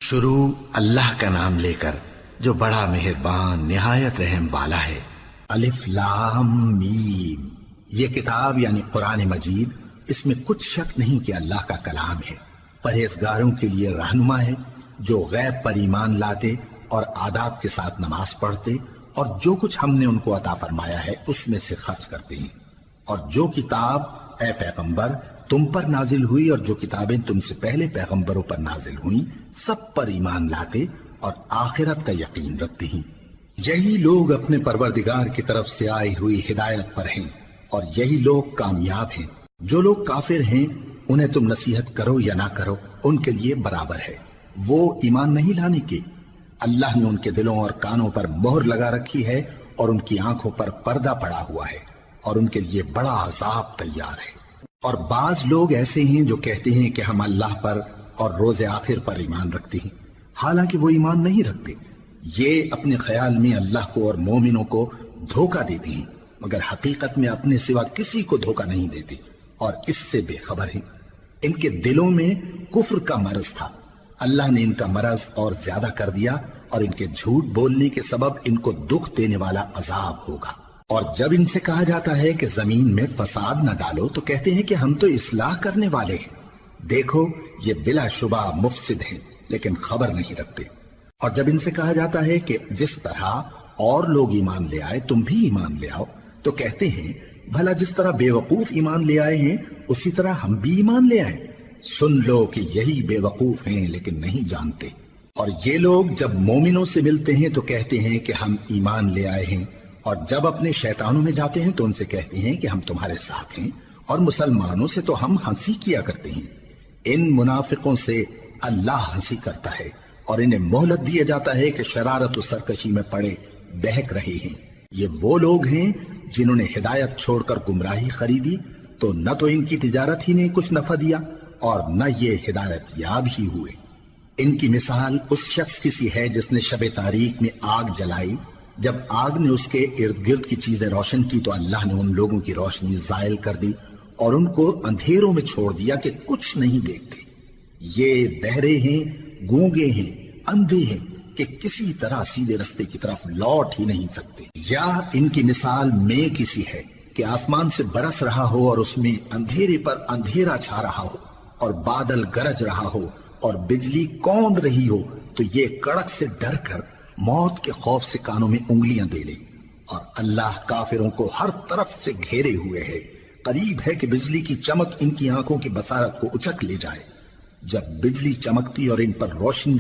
شروع اللہ کا نام لے کر جو بڑا مہربان نہایت رحم والا ہے۔ الف لام میم، یہ کتاب یعنی قرآن مجید، اس میں کچھ شک نہیں کہ اللہ کا کلام ہے، پرہیزگاروں کے لیے رہنما ہے جو غیب پر ایمان لاتے اور آداب کے ساتھ نماز پڑھتے اور جو کچھ ہم نے ان کو عطا فرمایا ہے اس میں سے خرچ کرتے ہیں، اور جو کتاب اے پیغمبر تم پر نازل ہوئی اور جو کتابیں تم سے پہلے پیغمبروں پر نازل ہوئیں سب پر ایمان لاتے اور آخرت کا یقین رکھتے ہیں۔ یہی لوگ اپنے پروردگار کی طرف سے آئی ہوئی ہدایت پر ہیں اور یہی لوگ کامیاب ہیں۔ جو لوگ کافر ہیں انہیں تم نصیحت کرو یا نہ کرو ان کے لیے برابر ہے، وہ ایمان نہیں لانے کے۔ اللہ نے ان کے دلوں اور کانوں پر مہر لگا رکھی ہے اور ان کی آنکھوں پر پردہ پڑا ہوا ہے اور ان کے لیے بڑا عذاب تیار ہے۔ اور بعض لوگ ایسے ہیں جو کہتے ہیں کہ ہم اللہ پر اور روز آخر پر ایمان رکھتے ہیں، حالانکہ وہ ایمان نہیں رکھتے۔ یہ اپنے خیال میں اللہ کو اور مومنوں کو دھوکہ دیتے ہیں، مگر حقیقت میں اپنے سوا کسی کو دھوکہ نہیں دیتے اور اس سے بے خبر ہیں۔ ان کے دلوں میں کفر کا مرض تھا، اللہ نے ان کا مرض اور زیادہ کر دیا اور ان کے جھوٹ بولنے کے سبب ان کو دکھ دینے والا عذاب ہوگا۔ اور جب ان سے کہا جاتا ہے کہ زمین میں فساد نہ ڈالو تو کہتے ہیں کہ ہم تو اصلاح کرنے والے ہیں۔ دیکھو یہ بلا شبہ مفسد ہیں لیکن خبر نہیں رکھتے۔ اور جب ان سے کہا جاتا ہے کہ جس طرح اور لوگ ایمان لے آئے تم بھی ایمان لے آؤ تو کہتے ہیں بھلا جس طرح بے وقوف ایمان لے آئے ہیں اسی طرح ہم بھی ایمان لے آئیں۔ سن لو کہ یہی بے وقوف ہیں لیکن نہیں جانتے۔ اور یہ لوگ جب مومنوں سے ملتے ہیں تو کہتے ہیں کہ ہم ایمان لے آئے ہیں، اور جب اپنے شیطانوں میں جاتے ہیں تو ان سے کہتے ہیں کہ ہم تمہارے ساتھ ہیں، اور مسلمانوں سے تو ہم ہنسی کیا کرتے ہیں۔ ان منافقوں سے اللہ ہنسی کرتا ہے اور انہیں مہلت دیا جاتا ہے کہ شرارت و سرکشی میں پڑے بہک رہے ہیں۔ یہ وہ لوگ ہیں جنہوں نے ہدایت چھوڑ کر گمراہی خریدی تو نہ تو ان کی تجارت ہی نے کچھ نفع دیا اور نہ یہ ہدایت یاب ہی ہوئے۔ ان کی مثال اس شخص کی سی ہے جس نے شب تاریک میں آگ جلائی، جب آگ نے اس کے ارد گرد کی چیزیں روشن کی تو اللہ نے ان لوگوں کی روشنی زائل کر دی اور ان کو اندھیروں میں چھوڑ دیا کہ کچھ نہیں دیکھتے۔ یہ بہرے ہیں، گونگے ہیں، اندھے ہیں کہ کسی طرح سیدھے رستے کی طرف لوٹ ہی نہیں سکتے۔ یا ان کی مثال میں کسی ہے کہ آسمان سے برس رہا ہو اور اس میں اندھیرے پر اندھیرا چھا رہا ہو اور بادل گرج رہا ہو اور بجلی کوند رہی ہو تو یہ کڑک سے ڈر کر موت کے خوف سے کانوں میں انگلیاں دے لے۔ اور اللہ کافروں کو ہر طرف سے گھیرے ہوئے ہے، قریب ہے کہ بجلی کی چمک ان کی آنکھوں کی بصارت کو اچک لے جائے۔ جب بجلی چمکتی اور ان پر روشنی